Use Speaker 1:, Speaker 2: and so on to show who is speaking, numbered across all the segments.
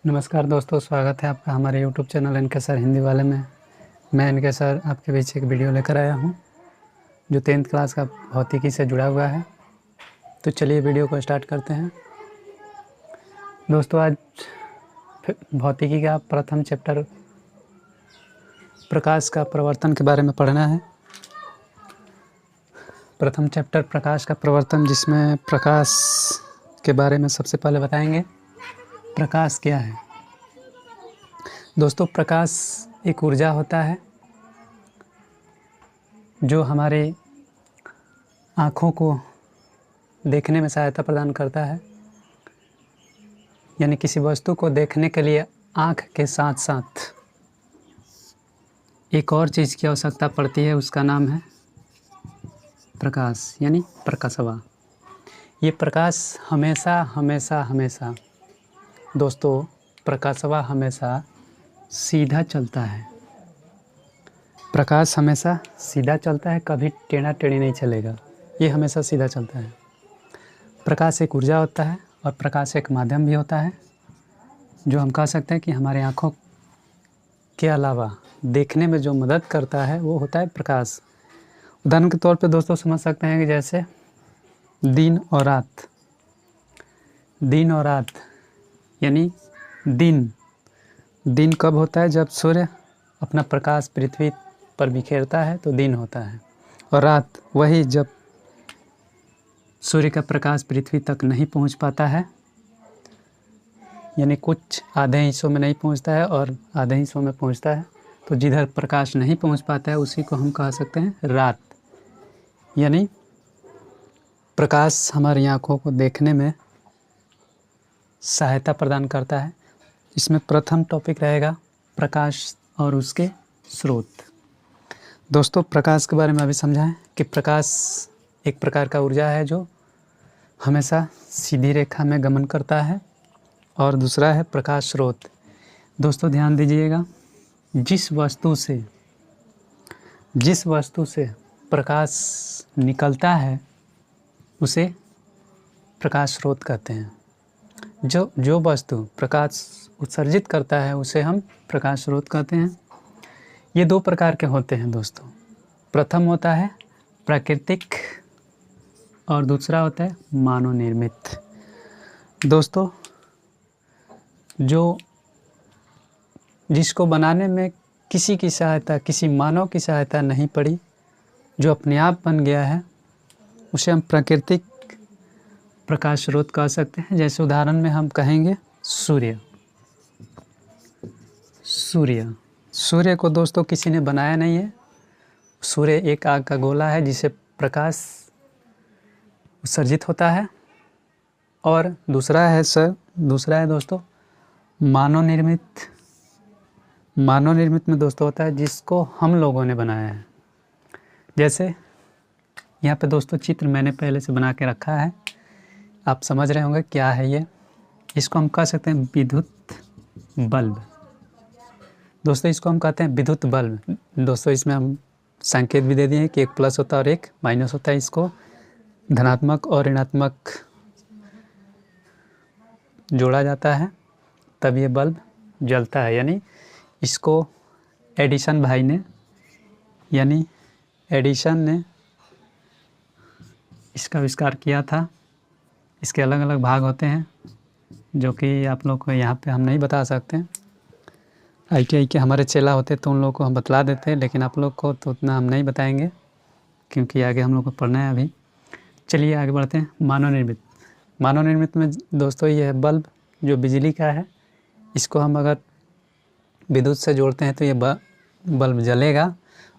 Speaker 1: नमस्कार दोस्तों, स्वागत है आपका हमारे YouTube channel N K sir Hindi वाले में। मैं एनके सर आपके बीच एक वीडियो लेकर आया हूं जो 10th क्लास का भौतिकी से जुड़ा हुआ है। तो चलिए वीडियो को स्टार्ट करते हैं। दोस्तों, आज भौतिकी का प्रथम चैप्टर प्रकाश का प्रवर्तन के बारे में पढ़ना है। प्रथम चैप्टर प्रकाश का प्रवर्तन, जिसमें प्रकाश के बारे में सबसे पहले बताएंगे प्रकाश क्या है। दोस्तों, प्रकाश एक ऊर्जा होता है जो हमारे आँखों को देखने में सहायता प्रदान करता है। यानी किसी वस्तु को देखने के लिए आँख के साथ साथ एक और चीज़ की आवश्यकता पड़ती है, उसका नाम है प्रकाश यानी प्रकाशवा। ये प्रकाश हमेशा दोस्तों, प्रकाशवा हमेशा सीधा चलता है। प्रकाश हमेशा सीधा चलता है, कभी टेढ़ा टेढ़ी नहीं चलेगा। ये हमेशा सीधा चलता है। प्रकाश एक ऊर्जा होता है और प्रकाश एक माध्यम भी होता है जो हम कह सकते हैं कि हमारे आँखों के अलावा देखने में जो मदद करता है वो होता है प्रकाश। उदाहरण के तौर पे दोस्तों समझ सकते हैं कि जैसे दिन और रात यानी दिन कब होता है? जब सूर्य अपना प्रकाश पृथ्वी पर बिखेरता है तो दिन होता है। और रात वही जब सूर्य का प्रकाश पृथ्वी तक नहीं पहुंच पाता है, यानी कुछ आधे हिस्सों में नहीं पहुंचता है और आधे हिस्सों में पहुंचता है, तो जिधर प्रकाश नहीं पहुंच पाता है उसी को हम कह सकते हैं रात। यानी प्रकाश हमारी आँखों को देखने में सहायता प्रदान करता है। इसमें प्रथम टॉपिक रहेगा प्रकाश और उसके स्रोत। दोस्तों, प्रकाश के बारे में अभी समझाएं कि प्रकाश एक प्रकार का ऊर्जा है जो हमेशा सीधी रेखा में गमन करता है। और दूसरा है प्रकाश स्रोत। दोस्तों ध्यान दीजिएगा, जिस वस्तु से प्रकाश निकलता है उसे प्रकाश स्रोत कहते हैं। जो वस्तु प्रकाश उत्सर्जित करता है उसे हम प्रकाश स्रोत कहते हैं। ये दो प्रकार के होते हैं दोस्तों। प्रथम होता है प्राकृतिक और दूसरा होता है मानव निर्मित। दोस्तों, जिसको बनाने में किसी मानव की सहायता नहीं पड़ी, जो अपने आप बन गया है, उसे हम प्राकृतिक प्रकाश स्रोत कह सकते हैं। जैसे उदाहरण में हम कहेंगे सूर्य को दोस्तों किसी ने बनाया नहीं है। सूर्य एक आग का गोला है जिसे प्रकाश उत्सर्जित होता है। और दूसरा है दोस्तों मानव निर्मित में दोस्तों होता है जिसको हम लोगों ने बनाया है। जैसे यहाँ पे दोस्तों चित्र मैंने पहले से बना के रखा है, आप समझ रहे होंगे क्या है ये। इसको हम कह सकते हैं विद्युत बल्ब। दोस्तों इसको हम कहते हैं विद्युत बल्ब। दोस्तों इसमें हम संकेत भी दे दिए हैं कि एक प्लस होता है और एक माइनस होता है। इसको धनात्मक और ऋणात्मक जोड़ा जाता है तब ये बल्ब जलता है। यानी इसको एडिसन ने इसका आविष्कार किया था। इसके अलग अलग भाग होते हैं जो कि आप लोग को यहाँ पे हम नहीं बता सकते। ITI के हमारे चेला होते तो उन लोगों को हम बतला देते, लेकिन आप लोग को तो उतना हम नहीं बताएंगे क्योंकि आगे हम लोग को पढ़ना है अभी। चलिए आगे बढ़ते हैं। मानव निर्मित में दोस्तों ये है बल्ब जो बिजली का है। इसको हम अगर विद्युत से जोड़ते हैं तो ये बल्ब जलेगा।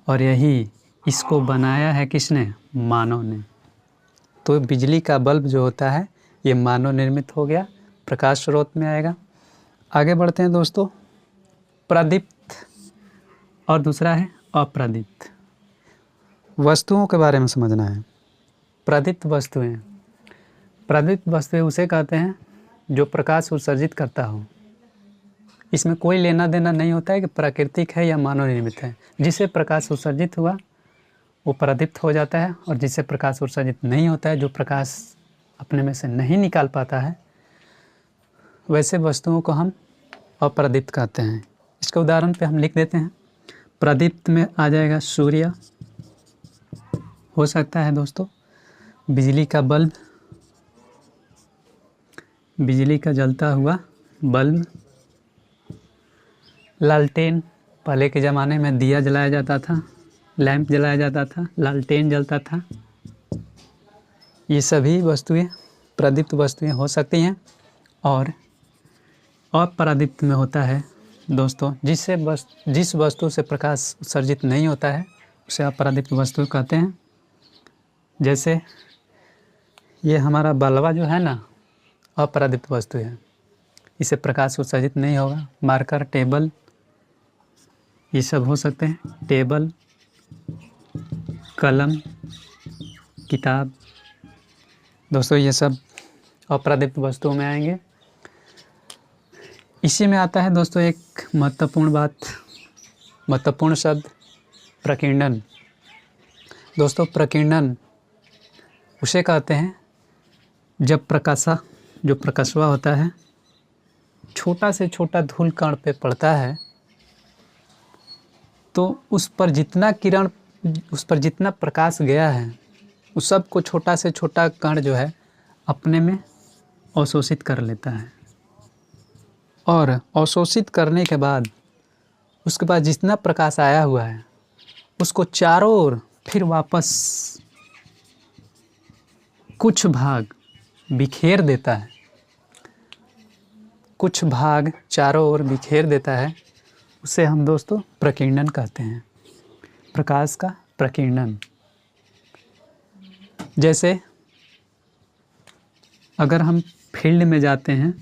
Speaker 1: और यही इसको बनाया है किसने? मानव ने। तो बिजली का बल्ब जो होता है ये मानव निर्मित हो गया, प्रकाश स्रोत में आएगा। आगे बढ़ते हैं दोस्तों। प्रदीप्त और दूसरा है अप्रदीप्त। वस्तुओं के बारे में समझना है। प्रदीप्त वस्तुएं उसे कहते हैं जो प्रकाश उत्सर्जित करता हो। इसमें कोई लेना देना नहीं होता है कि प्राकृतिक है या मानव निर्मित है। जिसे प्रकाश उत्सर्जित हुआ वो प्रदीप्त हो जाता है, और जिससे प्रकाश उत्सर्जित नहीं होता है, जो प्रकाश अपने में से नहीं निकाल पाता है, वैसे वस्तुओं को हम अप्रदीप्त कहते हैं। इसके उदाहरण पे हम लिख देते हैं। प्रदीप्त में आ जाएगा सूर्य, हो सकता है दोस्तों बिजली का बल्ब, बिजली का जलता हुआ बल्ब, लालटेन, पहले के ज़माने में दिया जलाया जाता था, लैंप जलाया जाता था, लालटेन जलता था। ये सभी वस्तुएं प्रदीप्त वस्तुएं हो सकती हैं। और अप्रदीप्त में होता है दोस्तों जिस वस्तु से प्रकाश उत्सर्जित नहीं होता है उसे अप्रदीप्त वस्तु कहते हैं। जैसे ये हमारा बल्बा जो है ना, अप्रदीप्त वस्तु है, इसे प्रकाश उत्सर्जित नहीं होगा। मार्कर, टेबल, ये सब हो सकते हैं। टेबल, कलम, किताब, दोस्तों ये सब अप्रदीप्त वस्तुओं में आएंगे। इसी में आता है दोस्तों एक महत्वपूर्ण शब्द प्रकीर्णन। दोस्तों प्रकीर्णन उसे कहते हैं जब जो प्रकाशवा होता है छोटा से छोटा धूल कण पे पड़ता है तो उस पर जितना प्रकाश गया है उस सब को छोटा से छोटा कण जो है अपने में अवशोषित कर लेता है। और अवशोषित करने के बाद उसके बाद जितना प्रकाश आया हुआ है उसको चारों ओर फिर वापस कुछ भाग बिखेर देता है, कुछ भाग चारों ओर बिखेर देता है। उसे हम दोस्तों प्रकीर्णन कहते हैं, प्रकाश का प्रकीर्णन। जैसे अगर हम फील्ड में जाते हैं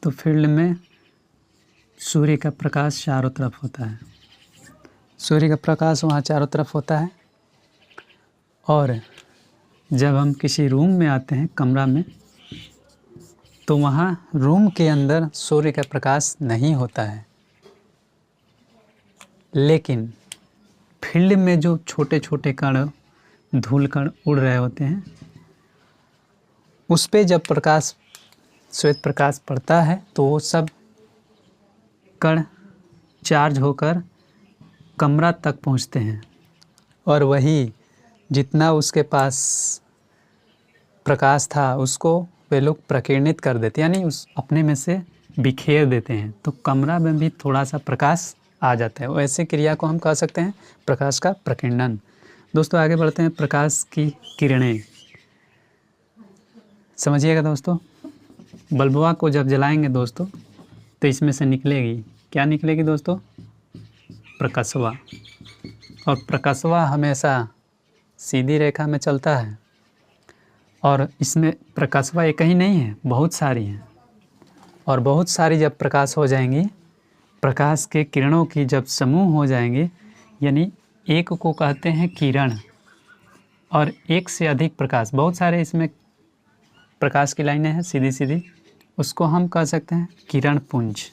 Speaker 1: तो फील्ड में सूर्य का प्रकाश चारों तरफ होता है, सूर्य का प्रकाश वहाँ चारों तरफ होता है। और जब हम किसी रूम में आते हैं, कमरा में, तो वहाँ रूम के अंदर सूर्य का प्रकाश नहीं होता है, लेकिन फील्ड में जो छोटे छोटे कण, धूल कण उड़ रहे होते हैं उस पे जब श्वेत प्रकाश पड़ता है तो वो सब कण चार्ज होकर कमरा तक पहुंचते हैं और वही जितना उसके पास प्रकाश था उसको वे लोग प्रकीर्णित कर देते, यानी उस अपने में से बिखेर देते हैं, तो कमरा में भी थोड़ा सा प्रकाश आ जाता है। वैसे क्रिया को हम कह सकते हैं प्रकाश का प्रकीर्णन। दोस्तों आगे बढ़ते हैं। प्रकाश की किरणें समझिएगा दोस्तों। बल्बवा को जब जलाएंगे दोस्तों तो इसमें से निकलेगी, क्या निकलेगी दोस्तों? प्रकाशवा। और प्रकाशवा हमेशा सीधी रेखा में चलता है और इसमें प्रकाशवा एक ही नहीं है, बहुत सारी हैं। और बहुत सारी जब प्रकाश हो जाएंगी, प्रकाश के किरणों की जब समूह हो जाएंगे, यानी एक को कहते हैं किरण और एक से अधिक प्रकाश, बहुत सारे इसमें प्रकाश की लाइनें हैं सीधी सीधी, उसको हम कह सकते हैं किरण पुंज।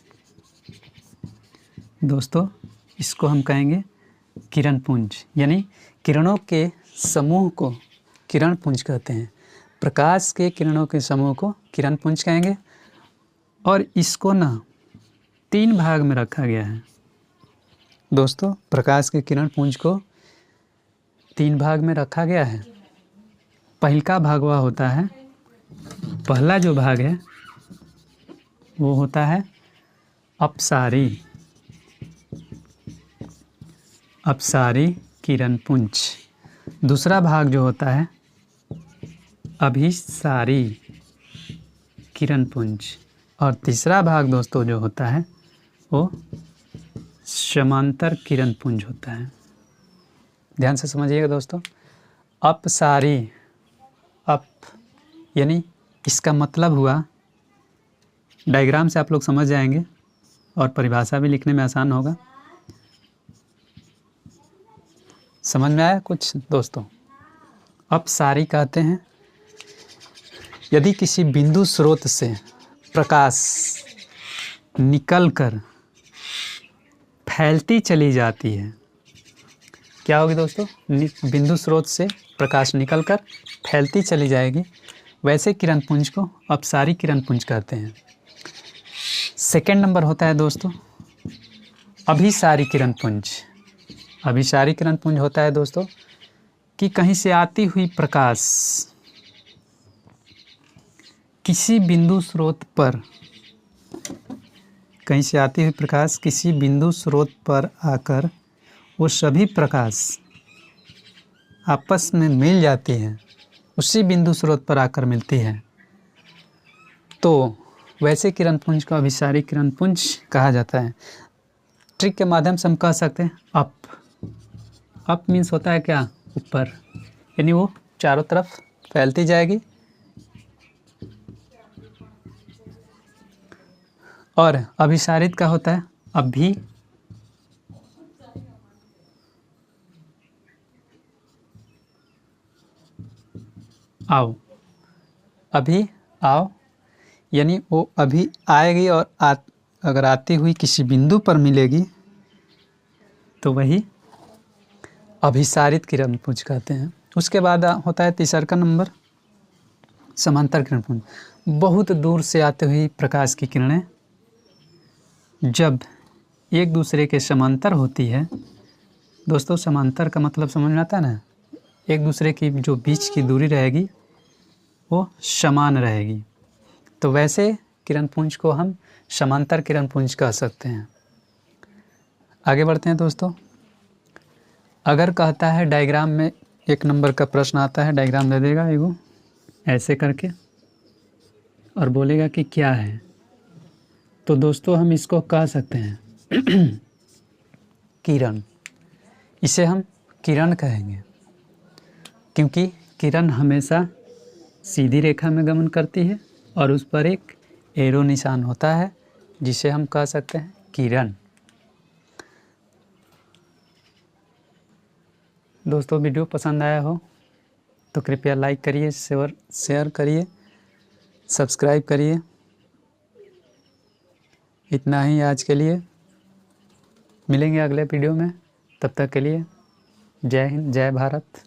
Speaker 1: दोस्तों इसको हम कहेंगे किरण पुंज, यानी किरणों के समूह को किरण पुंज कहते हैं। प्रकाश के किरणों के समूह को किरण पुंज कहेंगे। और इसको ना 3 भाग में रखा गया है दोस्तों। प्रकाश के किरण पुंज को 3 भाग में रखा गया है। पहला भाग वह होता है, पहला जो भाग है वो होता है अपसारी किरण पुंज। दूसरा भाग जो होता है अभिसारी किरण पुंज। और तीसरा भाग दोस्तों जो होता है वो समांतर किरण पुंज होता है। ध्यान से समझिएगा दोस्तों। अपसारी, अप यानी इसका मतलब हुआ, डायग्राम से आप लोग समझ जाएंगे और परिभाषा भी लिखने में आसान होगा। समझ में आया कुछ दोस्तों? अपसारी कहते हैं यदि किसी बिंदु स्रोत से प्रकाश निकलकर फैलती चली जाती है। क्या होगी दोस्तों? बिंदु स्रोत से प्रकाश निकलकर फैलती चली जाएगी, वैसे किरण पुंज को अपसारी किरण पुंज कहते हैं। सेकेंड नंबर होता है दोस्तों अभिसारी किरण पुंज। अभिसारी किरण पुंज होता है दोस्तों कि कहीं से आती हुई प्रकाश किसी बिंदु स्रोत पर, कहीं से आती हुई प्रकाश किसी बिंदु स्रोत पर आकर वो सभी प्रकाश आपस में मिल जाती हैं, उसी बिंदु स्रोत पर आकर मिलती है, तो वैसे किरण पुंज को अभिसारी किरण पुंज कहा जाता है। ट्रिक के माध्यम से हम कह सकते हैं अप। अप मीन्स होता है क्या, ऊपर, यानी वो चारों तरफ फैलती जाएगी। और अभिसारित का होता है अभी, आओ, अभी आओ, यानी वो अभी आएगी और अगर आती हुई किसी बिंदु पर मिलेगी तो वही अभिसारित किरण पुंज कहते हैं। उसके बाद होता है तीसरा का नंबर समांतर किरण पुंज। बहुत दूर से आती हुई प्रकाश की किरणें जब एक दूसरे के समांतर होती है, दोस्तों समांतर का मतलब समझ में आता है ना, एक दूसरे की जो बीच की दूरी रहेगी वो समान रहेगी, तो वैसे किरण पुंज को हम समांतर किरण पुंज कह सकते हैं। आगे बढ़ते हैं दोस्तों। अगर कहता है डायग्राम में, एक नंबर का प्रश्न आता है, डायग्राम दे देगा एगो ऐसे करके और बोलेगा कि क्या है, तो दोस्तों हम इसको कह सकते हैं किरण। इसे हम किरण कहेंगे क्योंकि किरण हमेशा सीधी रेखा में गमन करती है और उस पर एक एरो निशान होता है जिसे हम कह सकते हैं किरण। दोस्तों वीडियो पसंद आया हो तो कृपया लाइक करिए, शेयर करिए, सब्सक्राइब करिए। इतना ही आज के लिए, मिलेंगे अगले वीडियो में, तब तक के लिए जय हिंद, जय भारत।